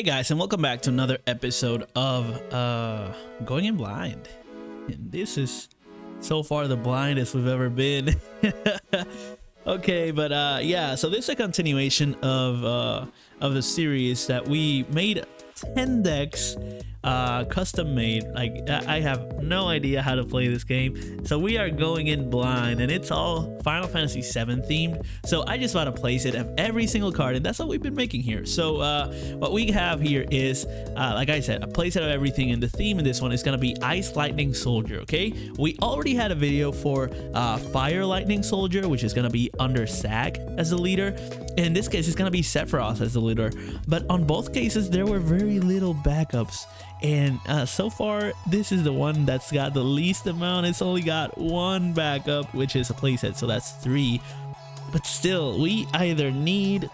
Hey guys, and welcome back to another episode of Going in Blind. And this is so far the blindest we've ever been. Okay, but yeah, so this is a continuation of the series that we made 10 decks custom made. Like, I have no idea how to play this game, so we are going in blind, and it's all Final Fantasy VII themed. So I just want to place it of every single card, and that's what we've been making here. So what we have here is like I said, a playset of everything, and the theme in this one is going to be Ice Lightning Soldier. Okay, we already had a video for Fire Lightning Soldier, which is going to be under Zack as the leader. In this case, it's going to be Sephiroth as the leader, but on both cases there were very little backups, and so far this is the one that's got the least amount. It's only got one backup, which is a playset, so that's 3. But still, we either need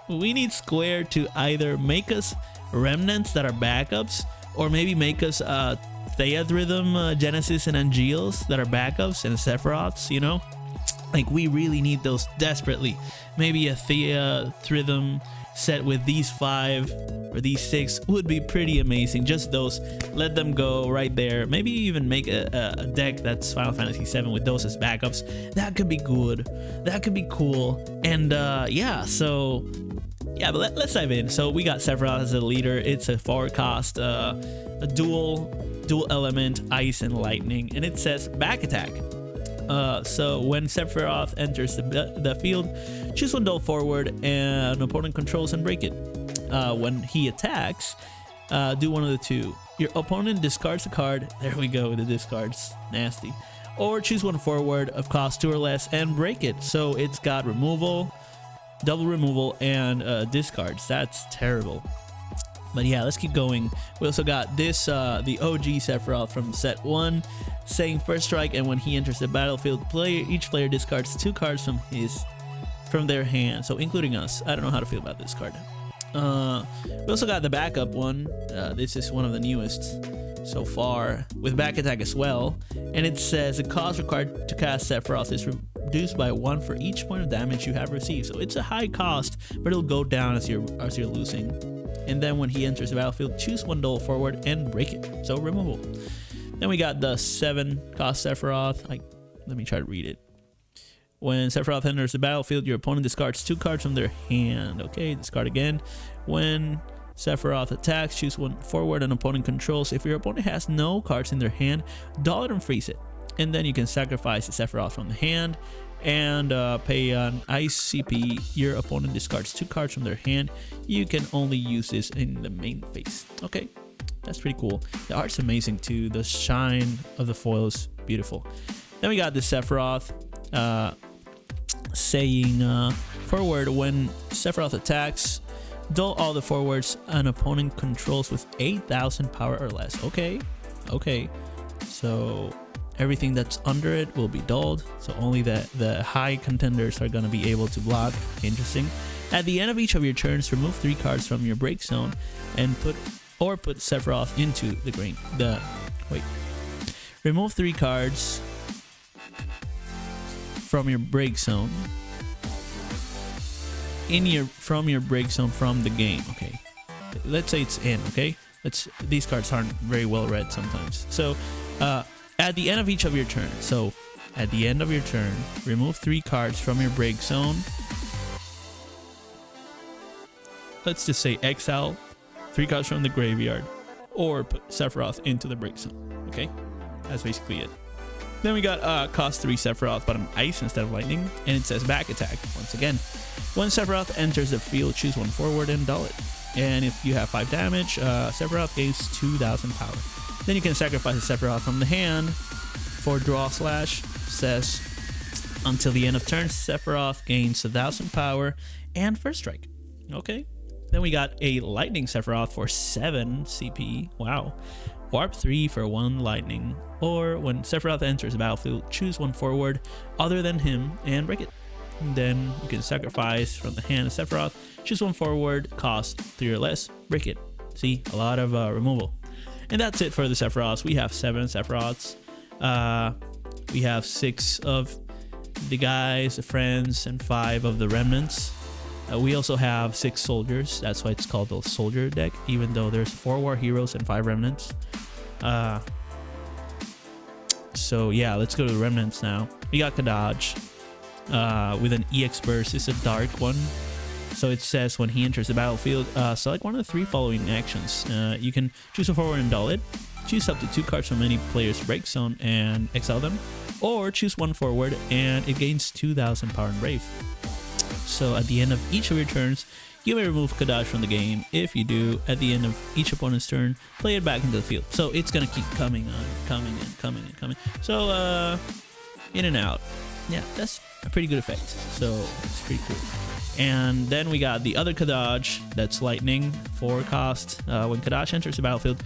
we need Square to either make us remnants that are backups, or maybe make us Theatrhythm, Genesis, and Angeals that are backups, and Sephiroths, you know. Like, we really need those desperately. Maybe a Theatrhythm set with these 5 or these 6 would be pretty amazing. Just those, let them go right there. Maybe even make a deck that's Final Fantasy VII with those as backups. That could be good. That could be cool. And yeah, so yeah, but let's dive in. So we got Sephiroth as a leader. It's a forward cost, a dual element, ice and lightning, and it says back attack. So when Sephiroth enters the field, choose one duel forward and an opponent controls and break it. When he attacks, do one of the two. Your opponent discards a card. There we go, the discards, nasty. Or choose one forward of cost 2 or less and break it. So it's got removal, double removal, and discards. That's terrible. But yeah, let's keep going. We also got this, the OG Sephiroth from set 1, saying first strike, and when he enters the battlefield, each player discards 2 cards from their hand, so including us. I don't know how to feel about this card. We also got the backup one. This is one of the newest so far, with back attack as well, and it says the cost required to cast Sephiroth is reduced by 1 for each point of damage you have received. So it's a high cost, but it'll go down as you're losing. And then when he enters the battlefield, choose one duel forward and break it. So removal. Then we got the 7 cost Sephiroth. Let me try to read it. When Sephiroth enters the battlefield, your opponent discards 2 cards from their hand. Okay, discard again. When Sephiroth attacks, choose one forward and opponent controls. If your opponent has no cards in their hand, dull it and freeze it. And then you can sacrifice the Sephiroth from the hand and pay an ice CP. Your opponent discards 2 cards from their hand. You can only use this in the main phase. Okay, that's pretty cool. The art's amazing too. The shine of the foil is beautiful. Then we got the Sephiroth saying forward, when Sephiroth attacks, dull all the forwards an opponent controls with 8,000 power or less. Okay, so everything that's under it will be dulled, so only the high contenders are going to be able to block. Interesting. At the end of each of your turns, remove 3 cards from your break zone and put Sephiroth into the green. Remove 3 cards from your break zone from your break zone from the game. Okay, let's say it's in. Okay, these cards aren't very well read sometimes. So at the end of each of your turns, so at the end of your turn, remove 3 cards from your break zone. Let's just say exile 3 cards from the graveyard, or put Sephiroth into the break zone. Okay, that's basically it. Then we got cost 3 Sephiroth, but an ice instead of lightning, and it says back attack. Once again, when Sephiroth enters the field, choose one forward and dull it. And if you have 5 damage, Sephiroth gains 2,000 power. Then you can sacrifice a Sephiroth from the hand for draw slash. Says until the end of turn, Sephiroth gains 1,000 power and first strike. Okay. Then we got a lightning Sephiroth for 7 CP. Wow. Warp 3 for 1 lightning. Or when Sephiroth enters the battlefield, choose one forward other than him and break it. And then you can sacrifice from the hand of Sephiroth, choose one forward, cost 3 or less, break it. See, a lot of removal. And that's it for the Sephiroths. We have 7 Sephiroths. We have 6 of the guys, the friends, and 5 of the remnants. We also have 6 soldiers. That's why it's called the soldier deck, even though there's 4 war heroes and 5 remnants. So yeah, let's go to the remnants now. We got Kadaj with an EX burst. It's a dark one. So it says when he enters the battlefield, select one of the 3 following actions. You can choose a forward and dull it, choose up to 2 cards from any player's break zone and exile them, or choose 1 forward and it gains 2000 power and brave. So at the end of each of your turns, you may remove Kadaj from the game. If you do, at the end of each opponent's turn, play it back into the field. So it's gonna keep coming on, coming and coming and coming. So in and out. Yeah, that's a pretty good effect. So it's pretty cool. And then we got the other Kadaj, that's lightning, 4 cost. When Kadaj enters the battlefield,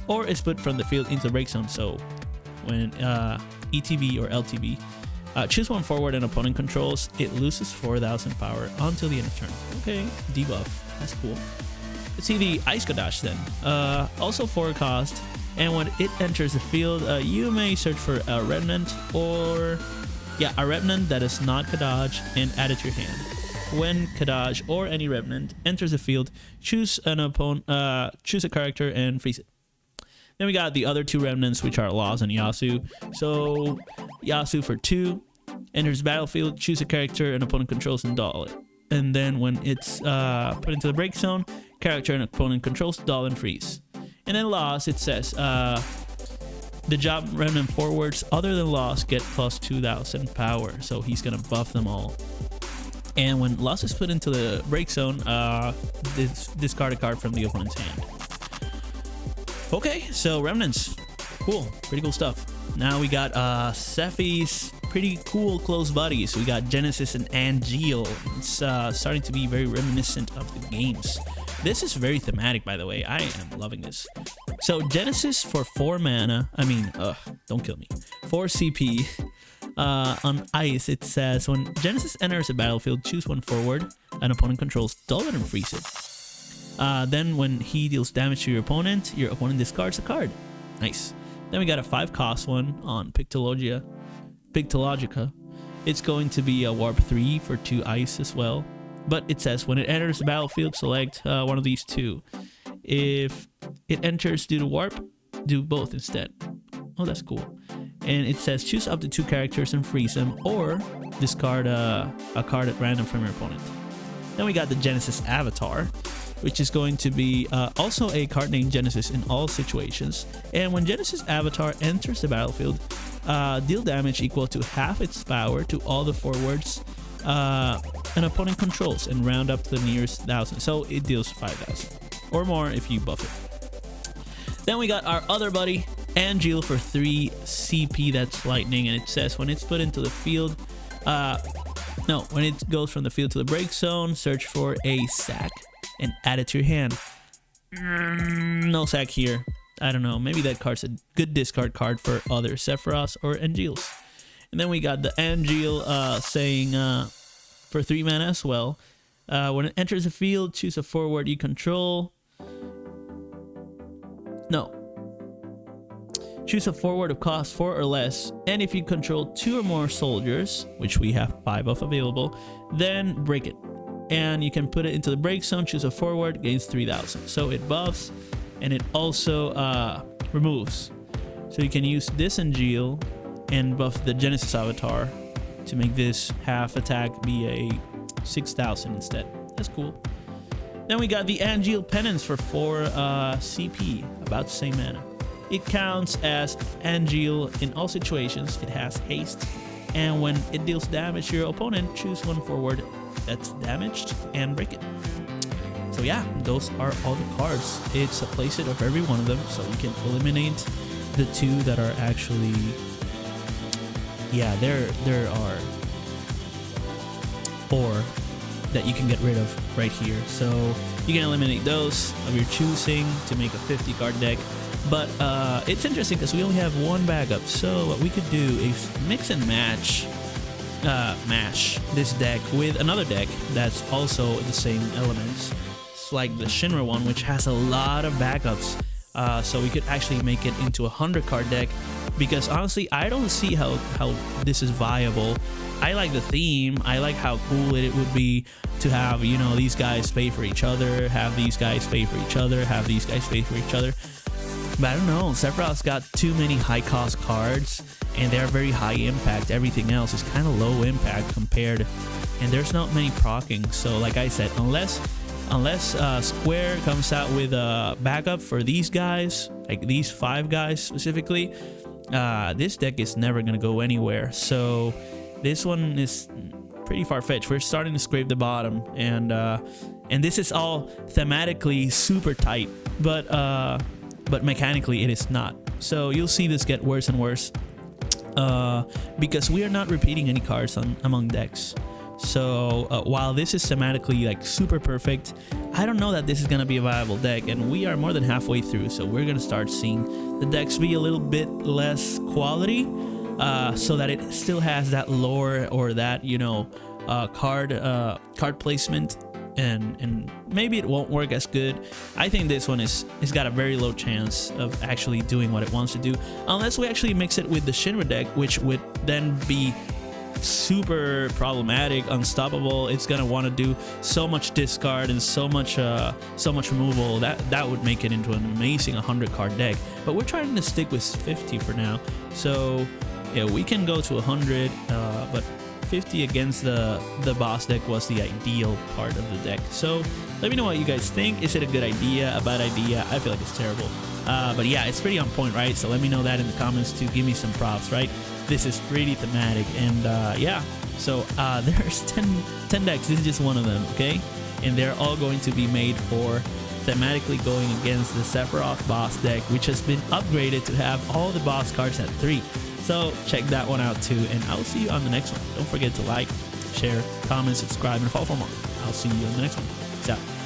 or is put from the field into the break zone. So when ETB or LTB, choose 1 forward and opponent controls, it loses 4000 power until the end of turn. Okay, debuff, that's cool. Let's see the Ice Kadaj then. Also 4 cost, and when it enters the field, you may search for a remnant or, yeah, a remnant that is not Kadaj and add it to your hand. When Kadaj or any remnant enters the field, choose an opponent, choose a character and freeze it. Then we got the other 2 remnants, which are Laws and Yasu. So Yasu for 2 enters the battlefield, choose a character and opponent controls and dull it. And then when it's put into the break zone, character and opponent controls, dull and freeze. And then Laws, it says the job remnant forwards other than Laws get plus 2000 power. So he's gonna buff them all. And when Laws is put into the break zone, discard a card from the opponent's hand. Okay, so remnants, cool, pretty cool stuff. Now we got Sephi's pretty cool close buddies. We got Genesis and Angeal. It's starting to be very reminiscent of the games. This is very thematic, by the way. I am loving this. So Genesis for 4 mana, don't kill me, 4 CP. On ice, it says when Genesis enters the battlefield, choose 1 forward, an opponent controls, dull it and freeze it. Then when he deals damage to your opponent discards a card. Nice. Then we got a 5 cost one on Pictologica. It's going to be a warp 3 for 2 ice as well. But it says when it enters the battlefield, select one of these 2. If it enters due to warp, do both instead. Oh, that's cool. And it says choose up to 2 characters and freeze them, or discard a card at random from your opponent. Then we got the Genesis Avatar, which is going to be also a card named Genesis in all situations. And when Genesis Avatar enters the battlefield, deal damage equal to half its power to all the forwards an opponent controls and round up to the nearest 1000. So it deals 5000 or more if you buff it. Then we got our other buddy, Angeal for 3 CP, that's lightning, and it says when it's put into the field, when it goes from the field to the break zone, search for a sack and add it to your hand. No sack here. I don't know, maybe that card's a good discard card for other Sephiroths or Angeals. And then we got the Angeal saying for 3 mana as well, when it enters the field, choose a forward you control. Choose a forward of cost 4 or less, and if you control 2 or more soldiers, which we have 5 of available, then break it. And you can put it into the break zone, choose a forward, gains 3000. So it buffs, and it also removes. So you can use this Angeal and buff the Genesis Avatar to make this half attack be a 6000 instead. That's cool. Then we got the Angeal Penance for 4 CP, about the same mana. It counts as Angeal in all situations. It has haste, and when it deals damage to your opponent, choose 1 forward that's damaged and break it. So yeah, those are all the cards. It's a playset of every one of them, so you can eliminate the 2 that are actually, yeah, there are 4 that you can get rid of right here. So you can eliminate those of your choosing to make a 50 card deck. But it's interesting because we only have 1 backup, so what we could do is mix and mash this deck with another deck that's also the same elements. It's like the Shinra one, which has a lot of backups, so we could actually make it into a 100 card deck, because honestly I don't see how this is viable. I like the theme, I like how cool it would be, to have, you know, these guys pay for each other, have these guys pay for each other, have these guys pay for each other. But I don't know, Sephiroth's got too many high cost cards and they're very high impact. Everything else is kind of low impact compared, and there's not many proccing. So like I said, unless Square comes out with a backup for these guys, like these 5 guys specifically, this deck is never gonna go anywhere. So this one is pretty far-fetched. We're starting to scrape the bottom, and this is all thematically super tight, but mechanically it is not. So you'll see this get worse and worse, because we are not repeating any cards among decks. So while this is thematically like super perfect, I don't know that this is gonna be a viable deck, and we are more than halfway through, so we're gonna start seeing the decks be a little bit less quality, so that it still has that lore or that, you know, card placement, and maybe it won't work as good. I think this one is got a very low chance of actually doing what it wants to do, unless we actually mix it with the Shinra deck, which would then be super problematic, unstoppable. It's gonna want to do so much discard and so much removal that would make it into an amazing 100 card deck. But we're trying to stick with 50 for now. So yeah, we can go to 100, but 50 against the boss deck was the ideal part of the deck. So let me know what you guys think. Is it a good idea, a bad idea? I feel like it's terrible. But yeah, it's pretty on point, right? So let me know that in the comments to give me some props, right? This is pretty thematic, and yeah. So there's 10 decks. This is just one of them, okay? And they're all going to be made for thematically going against the Sephiroth boss deck, which has been upgraded to have all the boss cards at 3. So check that one out too, and I'll see you on the next one. Don't forget to like, share, comment, subscribe, and follow for more. I'll see you on the next one. Peace out.